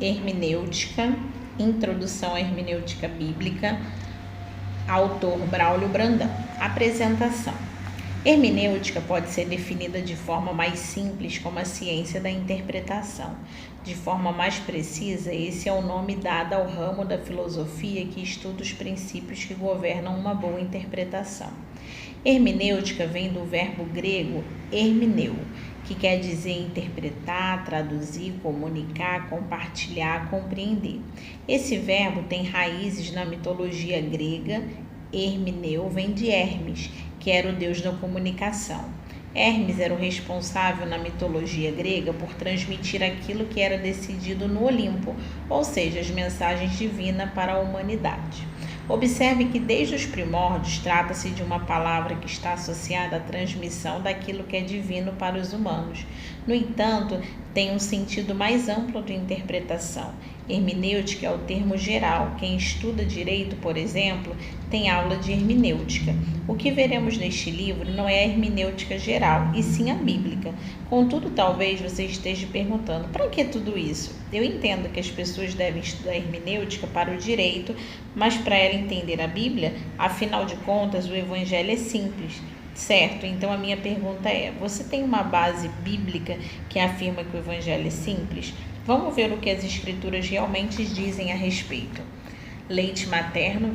Hermenêutica, Introdução à Hermenêutica Bíblica, autor Braulio Brandão. Apresentação. Hermenêutica pode ser definida de forma mais simples como a ciência da interpretação. De forma mais precisa, esse é o nome dado ao ramo da filosofia que estuda os princípios que governam uma boa interpretação. Hermenêutica vem do verbo grego hermeneu, que quer dizer interpretar, traduzir, comunicar, compartilhar, compreender. Esse verbo tem raízes na mitologia grega. Hermeneu vem de Hermes, que era o deus da comunicação. Hermes era o responsável na mitologia grega por transmitir aquilo que era decidido no Olimpo, ou seja, as mensagens divinas para a humanidade. Observe que desde os primórdios trata-se de uma palavra que está associada à transmissão daquilo que é divino para os humanos. No entanto, tem um sentido mais amplo de interpretação. Hermenêutica é o termo geral. Quem estuda direito, por exemplo, tem aula de hermenêutica. O que veremos neste livro não é a hermenêutica geral, e sim a bíblica. Contudo, talvez você esteja perguntando, para que tudo isso? Eu entendo que as pessoas devem estudar hermenêutica para o direito, mas para ela entender a Bíblia, afinal de contas, o Evangelho é simples. Certo, então a minha pergunta é, você tem uma base bíblica que afirma que o Evangelho é simples? Vamos ver o que as Escrituras realmente dizem a respeito. Leite materno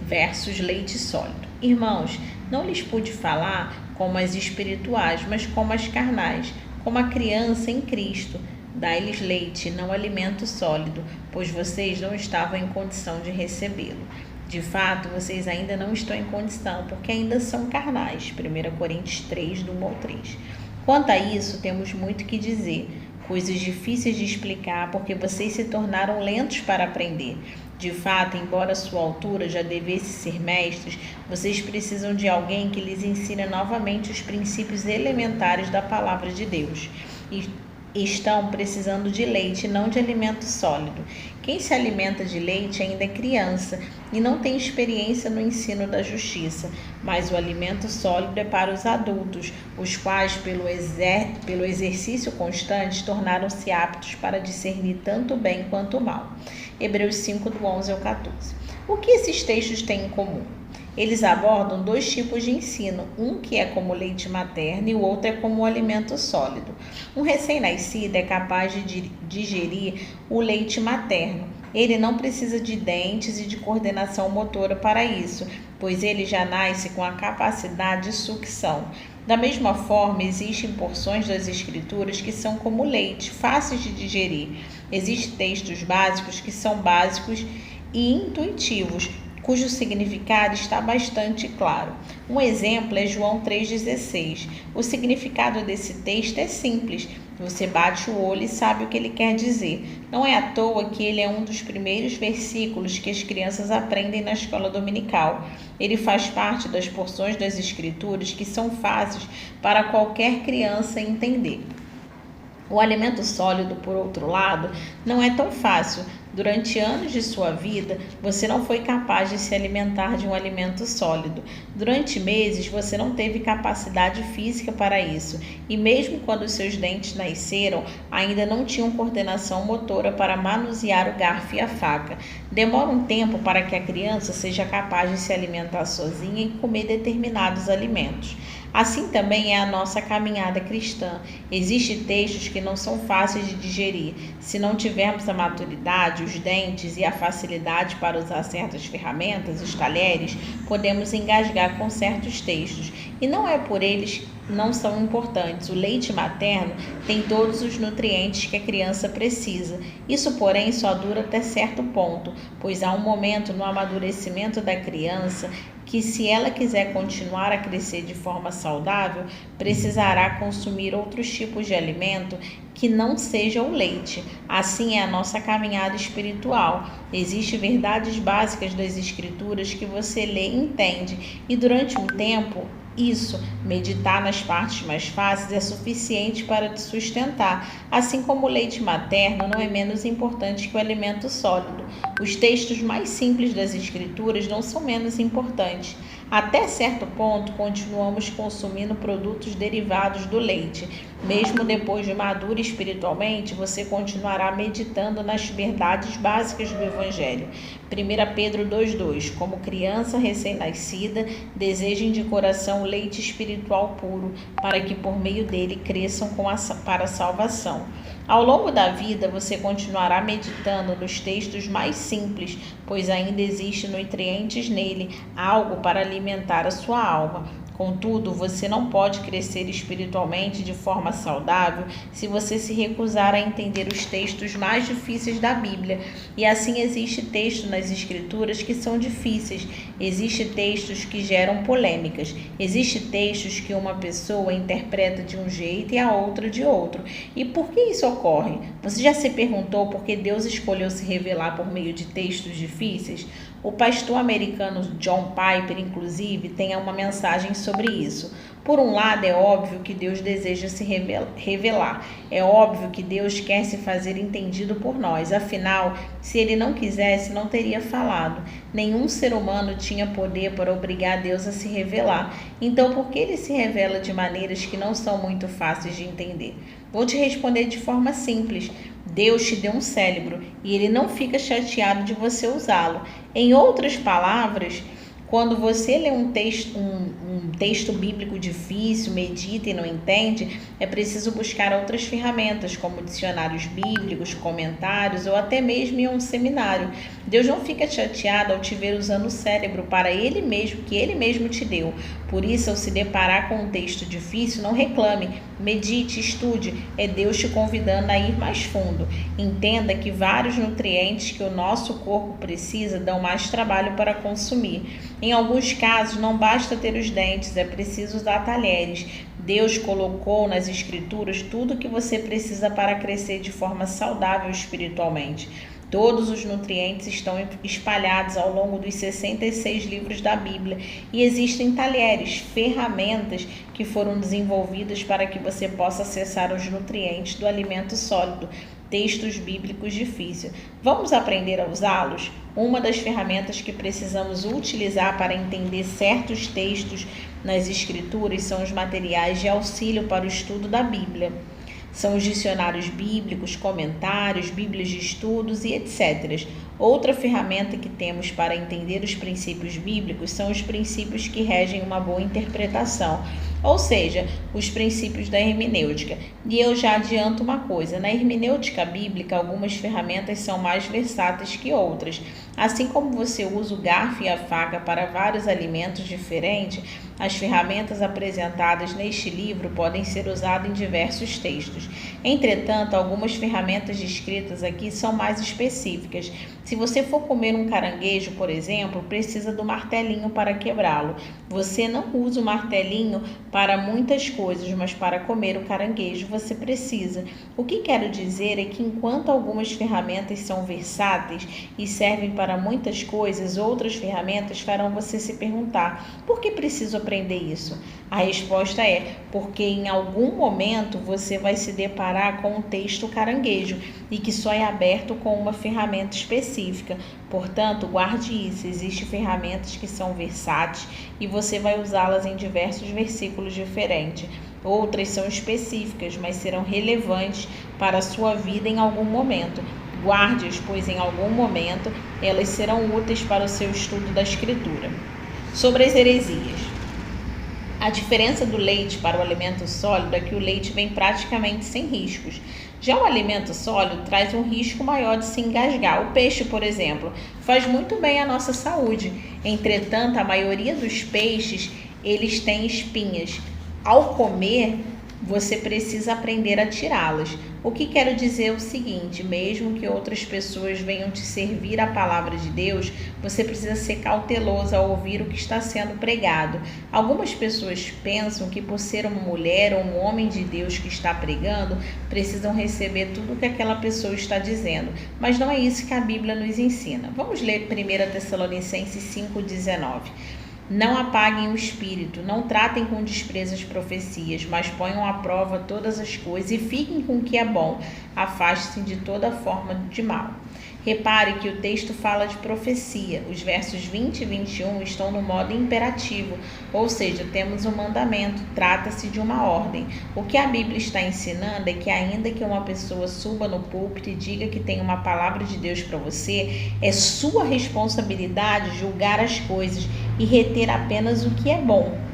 versus leite sólido. Irmãos, não lhes pude falar como as espirituais, mas como as carnais, como a criança em Cristo. Dai-lhes leite, não alimento sólido, pois vocês não estavam em condição de recebê-lo. De fato, vocês ainda não estão em condição, porque ainda são carnais. 1 Coríntios 3, do 1 ao 3. Quanto a isso, temos muito que dizer, coisas difíceis de explicar, porque vocês se tornaram lentos para aprender. De fato, embora sua altura já devesse ser mestres, vocês precisam de alguém que lhes ensine novamente os princípios elementares da palavra de Deus. Estão precisando de leite, não de alimento sólido. Quem se alimenta de leite ainda é criança e não tem experiência no ensino da justiça, mas o alimento sólido é para os adultos, os quais, pelo exercício constante, tornaram-se aptos para discernir tanto o bem quanto o mal. Hebreus 5, do 11 ao 14. O que esses textos têm em comum? Eles abordam dois tipos de ensino, um que é como leite materno e o outro é como alimento sólido. Um recém-nascido é capaz de digerir o leite materno. Ele não precisa de dentes e de coordenação motora para isso, pois ele já nasce com a capacidade de sucção. Da mesma forma, existem porções das Escrituras que são como leite, fáceis de digerir. Existem textos básicos que são básicos e intuitivos, cujo significado está bastante claro. Um exemplo é João 3,16. O significado desse texto é simples. Você bate o olho e sabe o que ele quer dizer. Não é à toa que ele é um dos primeiros versículos que as crianças aprendem na escola dominical. Ele faz parte das porções das Escrituras que são fáceis para qualquer criança entender. O alimento sólido, por outro lado, não é tão fácil. Durante anos de sua vida, você não foi capaz de se alimentar de um alimento sólido. Durante meses, você não teve capacidade física para isso. E mesmo quando seus dentes nasceram, ainda não tinham coordenação motora para manusear o garfo e a faca. Demora um tempo para que a criança seja capaz de se alimentar sozinha e comer determinados alimentos. Assim também é a nossa caminhada cristã. Existem textos que não são fáceis de digerir. Se não tivermos a maturidade, os dentes e a facilidade para usar certas ferramentas, os talheres, podemos engasgar com certos textos. E não é por eles não são importantes. O leite materno tem todos os nutrientes que a criança precisa. Isso, porém, só dura até certo ponto, pois há um momento no amadurecimento da criança que, se ela quiser continuar a crescer de forma saudável, precisará consumir outros tipos de alimento que não seja o leite. Assim é a nossa caminhada espiritual. Existem verdades básicas das Escrituras que você lê e entende, e durante um tempo, meditar nas partes mais fáceis é suficiente para te sustentar, assim como o leite materno não é menos importante que o alimento sólido. Os textos mais simples das Escrituras não são menos importantes. Até certo ponto, continuamos consumindo produtos derivados do leite. Mesmo depois de maduro espiritualmente, você continuará meditando nas verdades básicas do Evangelho. 1 Pedro 2,2. Como criança recém-nascida, desejem de coração o leite espiritual puro, para que por meio dele cresçam para a salvação. Ao longo da vida, você continuará meditando nos textos mais simples, pois ainda existem nutrientes nele, algo para alimentar a sua alma. Contudo, você não pode crescer espiritualmente de forma saudável se você se recusar a entender os textos mais difíceis da Bíblia. E assim existe texto nas Escrituras que são difíceis, existe textos que geram polêmicas, existe textos que uma pessoa interpreta de um jeito e a outra de outro. E por que isso ocorre? Você já se perguntou por que Deus escolheu se revelar por meio de textos difíceis? O pastor americano John Piper, inclusive, tem uma mensagem sobre isso. Por um lado, é óbvio que Deus deseja se revelar. É óbvio que Deus quer se fazer entendido por nós. Afinal, se ele não quisesse, não teria falado. Nenhum ser humano tinha poder para obrigar Deus a se revelar. Então, por que ele se revela de maneiras que não são muito fáceis de entender? Vou te responder de forma simples. Deus te deu um cérebro e ele não fica chateado de você usá-lo. Em outras palavras, quando você lê um texto bíblico difícil, medita e não entende, é preciso buscar outras ferramentas, como dicionários bíblicos, comentários ou até mesmo em um seminário. Deus não fica chateado ao te ver usando o cérebro para ele mesmo, que ele mesmo te deu. Por isso, ao se deparar com um texto difícil, não reclame, medite, estude. É Deus te convidando a ir mais fundo. Entenda que vários nutrientes que o nosso corpo precisa dão mais trabalho para consumir. Em alguns casos, não basta ter os dentes, é preciso usar talheres. Deus colocou nas Escrituras tudo o que você precisa para crescer de forma saudável espiritualmente. Todos os nutrientes estão espalhados ao longo dos 66 livros da Bíblia e existem talheres, ferramentas que foram desenvolvidas para que você possa acessar os nutrientes do alimento sólido, textos bíblicos difíceis. Vamos aprender a usá-los? Uma das ferramentas que precisamos utilizar para entender certos textos nas Escrituras são os materiais de auxílio para o estudo da Bíblia. São os dicionários bíblicos, comentários, bíblias de estudos e etc. Outra ferramenta que temos para entender os princípios bíblicos são os princípios que regem uma boa interpretação, ou seja, os princípios da hermenêutica. E eu já adianto uma coisa, na hermenêutica bíblica, algumas ferramentas são mais versáteis que outras. Assim como você usa o garfo e a faca para vários alimentos diferentes, as ferramentas apresentadas neste livro podem ser usadas em diversos textos. Entretanto, algumas ferramentas descritas aqui são mais específicas. Se você for comer um caranguejo, por exemplo, precisa do martelinho para quebrá-lo. Você não usa o martelinho para muitas coisas, mas para comer o caranguejo você precisa. O que quero dizer é que enquanto algumas ferramentas são versáteis e servem para muitas coisas, outras ferramentas farão você se perguntar: por que preciso aprender isso? A resposta é porque em algum momento você vai se deparar com um texto caranguejo e que só é aberto com uma ferramenta específica. Portanto, guarde isso. Existem ferramentas que são versáteis e você vai usá-las em diversos versículos diferentes. Outras são específicas, mas serão relevantes para a sua vida em algum momento. Guarde-as, pois em algum momento elas serão úteis para o seu estudo da Escritura. Sobre as heresias. A diferença do leite para o alimento sólido é que o leite vem praticamente sem riscos. Já o alimento sólido traz um risco maior de se engasgar. O peixe, por exemplo, faz muito bem à nossa saúde. Entretanto, a maioria dos peixes, eles têm espinhas. Ao comer, você precisa aprender a tirá-las. O que quero dizer é o seguinte: mesmo que outras pessoas venham te servir a palavra de Deus, você precisa ser cauteloso ao ouvir o que está sendo pregado. Algumas pessoas pensam que por ser uma mulher ou um homem de Deus que está pregando, precisam receber tudo o que aquela pessoa está dizendo. Mas não é isso que a Bíblia nos ensina. Vamos ler 1 Tessalonicenses 5,19. Não apaguem o espírito, não tratem com desprezo as profecias, mas ponham à prova todas as coisas e fiquem com o que é bom. Afastem-se de toda forma de mal. Repare que o texto fala de profecia. Os versos 20 e 21 estão no modo imperativo, ou seja, temos um mandamento, trata-se de uma ordem. O que a Bíblia está ensinando é que ainda que uma pessoa suba no púlpito e diga que tem uma palavra de Deus para você, é sua responsabilidade julgar as coisas e reter apenas o que é bom.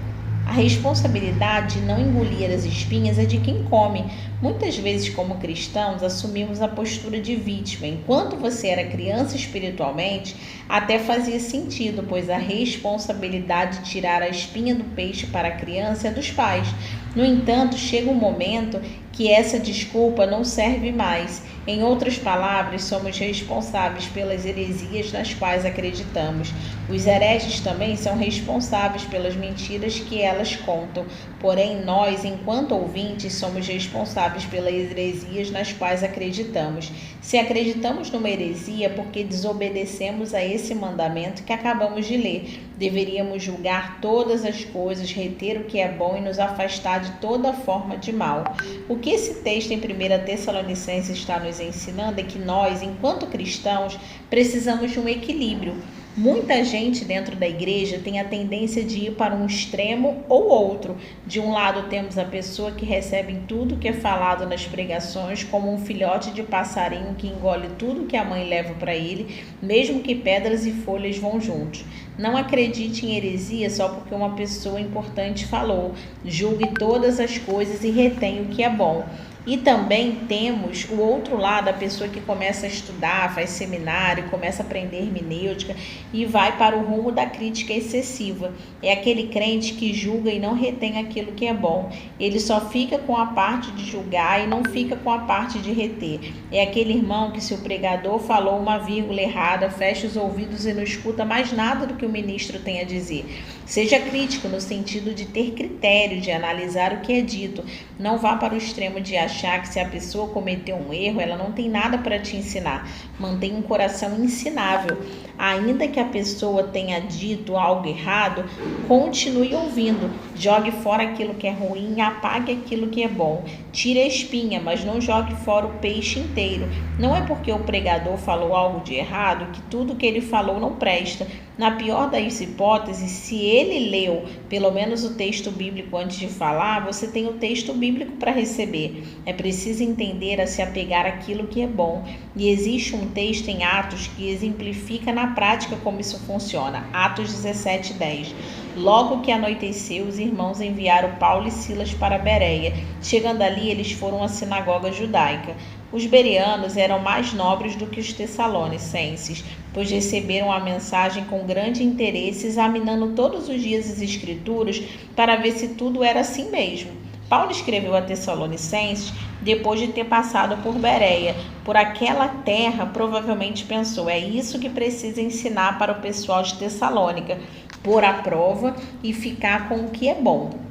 A responsabilidade de não engolir as espinhas é de quem come. Muitas vezes, como cristãos, assumimos a postura de vítima. Enquanto você era criança espiritualmente, até fazia sentido, pois a responsabilidade de tirar a espinha do peixe para a criança é dos pais. No entanto, chega um momento que essa desculpa não serve mais. Em outras palavras, somos responsáveis pelas heresias nas quais acreditamos. Os hereges também são responsáveis pelas mentiras que elas contam. Porém, nós, enquanto ouvintes, somos responsáveis pelas heresias nas quais acreditamos. Se acreditamos numa heresia, porque desobedecemos a esse mandamento que acabamos de ler. Deveríamos julgar todas as coisas, reter o que é bom e nos afastar de toda forma de mal. O que esse texto em 1 Tessalonicenses está nos ensinando é que nós, enquanto cristãos, precisamos de um equilíbrio. Muita gente dentro da igreja tem a tendência de ir para um extremo ou outro. De um lado temos a pessoa que recebe tudo que é falado nas pregações como um filhote de passarinho que engole tudo que a mãe leva para ele, mesmo que pedras e folhas vão juntos. Não acredite em heresia só porque uma pessoa importante falou. Julgue todas as coisas e retenha o que é bom. E também temos o outro lado, a pessoa que começa a estudar, faz seminário, começa a aprender hermenêutica e vai para o rumo da crítica excessiva. É aquele crente que julga e não retém aquilo que é bom. Ele só fica com a parte de julgar e não fica com a parte de reter. É aquele irmão que, se o pregador falou uma vírgula errada, fecha os ouvidos e não escuta mais nada do que o ministro tem a dizer. Seja crítico no sentido de ter critério, de analisar o que é dito. Não vá para o extremo de achar que se a pessoa cometeu um erro, ela não tem nada para te ensinar. Mantenha um coração ensinável. Ainda que a pessoa tenha dito algo errado, continue ouvindo. Jogue fora aquilo que é ruim, apague aquilo que é bom. Tire a espinha, mas não jogue fora o peixe inteiro. Não é porque o pregador falou algo de errado que tudo que ele falou não presta. Na pior das hipóteses, se ele leu pelo menos o texto bíblico antes de falar, você tem o texto bíblico para receber. É preciso entender a se apegar àquilo que é bom. E existe um texto em Atos que exemplifica na prática como isso funciona. Atos 17:10. Logo que anoiteceu, os irmãos enviaram Paulo e Silas para Bereia. Chegando ali, eles foram à sinagoga judaica. Os bereanos eram mais nobres do que os tessalonicenses, pois receberam a mensagem com grande interesse, examinando todos os dias as escrituras para ver se tudo era assim mesmo. Paulo escreveu a Tessalonicenses depois de ter passado por Bereia. Por aquela terra, provavelmente pensou, é isso que precisa ensinar para o pessoal de Tessalônica, pôr à prova e ficar com o que é bom.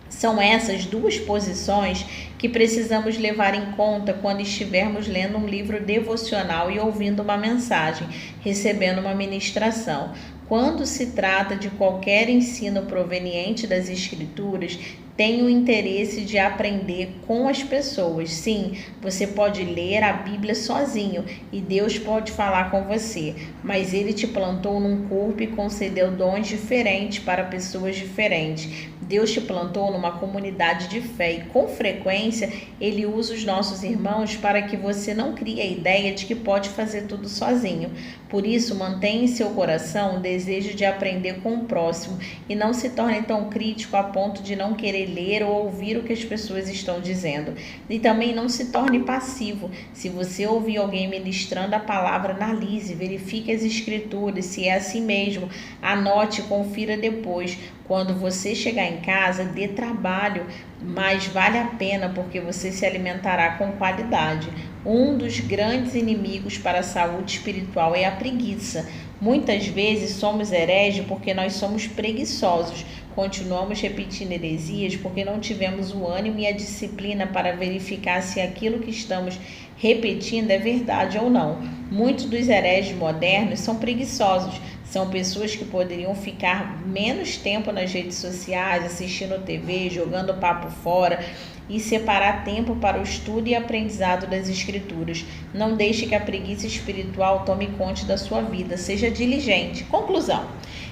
São essas duas posições que precisamos levar em conta quando estivermos lendo um livro devocional e ouvindo uma mensagem, recebendo uma ministração. Quando se trata de qualquer ensino proveniente das Escrituras, tenha o interesse de aprender com as pessoas. Sim, você pode ler a Bíblia sozinho e Deus pode falar com você, mas Ele te plantou num corpo e concedeu dons diferentes para pessoas diferentes. Deus te plantou numa comunidade de fé e, com frequência, Ele usa os nossos irmãos para que você não crie a ideia de que pode fazer tudo sozinho. Por isso, mantenha em seu coração o desejo de aprender com o próximo e não se torne tão crítico a ponto de não querer ler ou ouvir o que as pessoas estão dizendo. E também não se torne passivo. Se você ouvir alguém ministrando a palavra, analise, verifique as escrituras, se é assim mesmo. Anote, confira depois. Quando você chegar em casa, dê trabalho, mas vale a pena porque você se alimentará com qualidade. Um dos grandes inimigos para a saúde espiritual é a preguiça. Muitas vezes somos hereges porque nós somos preguiçosos. Continuamos repetindo heresias porque não tivemos o ânimo e a disciplina para verificar se aquilo que estamos repetindo é verdade ou não. Muitos dos hereges modernos são preguiçosos. São pessoas que poderiam ficar menos tempo nas redes sociais, assistindo TV, jogando papo fora e separar tempo para o estudo e aprendizado das Escrituras. Não deixe que a preguiça espiritual tome conta da sua vida. Seja diligente. Conclusão.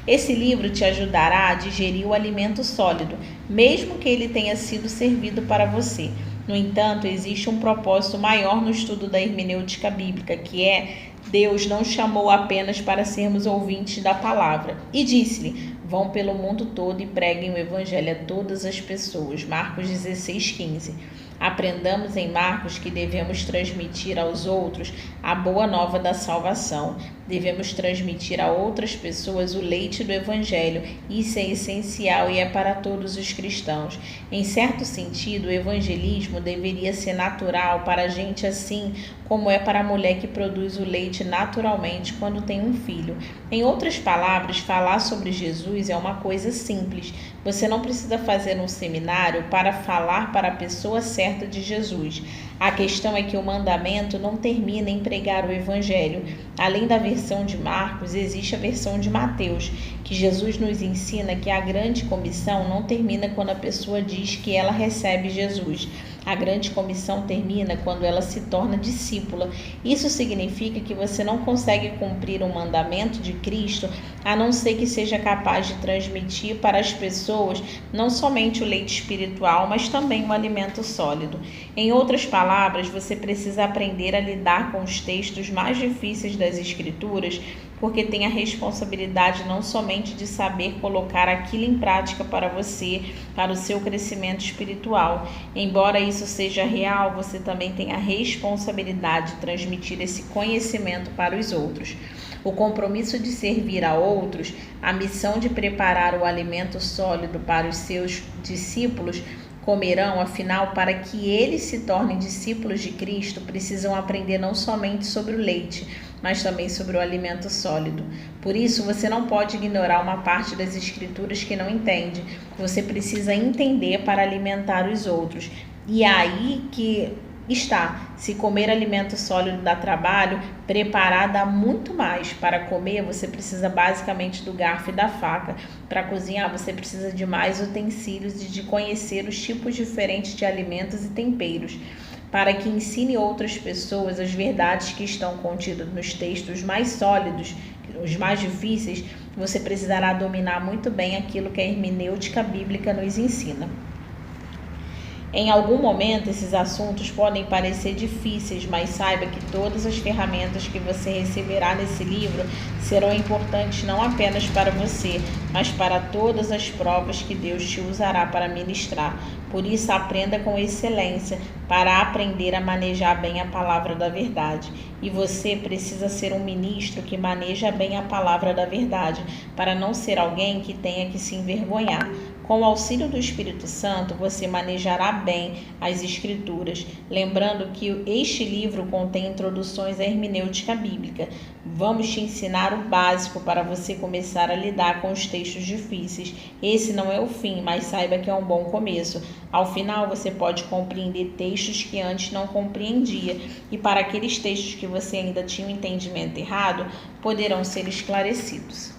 Esse livro te ajudará a digerir o alimento sólido, mesmo que ele tenha sido servido para você. No entanto, existe um propósito maior no estudo da hermenêutica bíblica, que é: Deus não chamou apenas para sermos ouvintes da palavra. E disse-lhe: vão pelo mundo todo e preguem o evangelho a todas as pessoas. Marcos 16:15. Aprendamos em Marcos que devemos transmitir aos outros a boa nova da salvação. Devemos transmitir a outras pessoas o leite do Evangelho. Isso é essencial e é para todos os cristãos. Em certo sentido, o evangelismo deveria ser natural para a gente, assim como é para a mulher que produz o leite naturalmente quando tem um filho. Em outras palavras, falar sobre Jesus é uma coisa simples. Você não precisa fazer um seminário para falar para a pessoa certa de Jesus. A questão é que o mandamento não termina em pregar o Evangelho. Além da versão de Marcos, existe a versão de Mateus, que Jesus nos ensina que a grande comissão não termina quando a pessoa diz que ela recebe Jesus. A grande comissão termina quando ela se torna discípula. Isso significa que você não consegue cumprir o mandamento de Cristo a não ser que seja capaz de transmitir para as pessoas não somente o leite espiritual, mas também o alimento sólido. Em outras palavras, você precisa aprender a lidar com os textos mais difíceis das Escrituras, porque tem a responsabilidade não somente de saber colocar aquilo em prática para você, para o seu crescimento espiritual. Embora isso seja real, você também tem a responsabilidade de transmitir esse conhecimento para os outros. O compromisso de servir a outros, a missão de preparar o alimento sólido para os seus discípulos comerão, afinal, para que eles se tornem discípulos de Cristo, precisam aprender não somente sobre o leite, mas também sobre o alimento sólido. Por isso, você não pode ignorar uma parte das Escrituras que não entende. Você precisa entender para alimentar os outros. E é aí que está. Se comer alimento sólido dá trabalho, preparar dá muito mais. Para comer, você precisa basicamente do garfo e da faca. Para cozinhar, você precisa de mais utensílios e de conhecer os tipos diferentes de alimentos e temperos. Para que ensine outras pessoas as verdades que estão contidas nos textos mais sólidos, os mais difíceis, você precisará dominar muito bem aquilo que a hermenêutica bíblica nos ensina. Em algum momento, esses assuntos podem parecer difíceis, mas saiba que todas as ferramentas que você receberá nesse livro serão importantes não apenas para você, mas para todas as provas que Deus te usará para ministrar. Por isso, aprenda com excelência para aprender a manejar bem a palavra da verdade. E você precisa ser um ministro que maneja bem a palavra da verdade, para não ser alguém que tenha que se envergonhar. Com o auxílio do Espírito Santo, você manejará bem as Escrituras, lembrando que este livro contém introduções à hermenêutica bíblica. Vamos te ensinar o básico para você começar a lidar com os textos difíceis. Esse não é o fim, mas saiba que é um bom começo. Ao final, você pode compreender textos que antes não compreendia, e para aqueles textos que você ainda tinha um entendimento errado, poderão ser esclarecidos.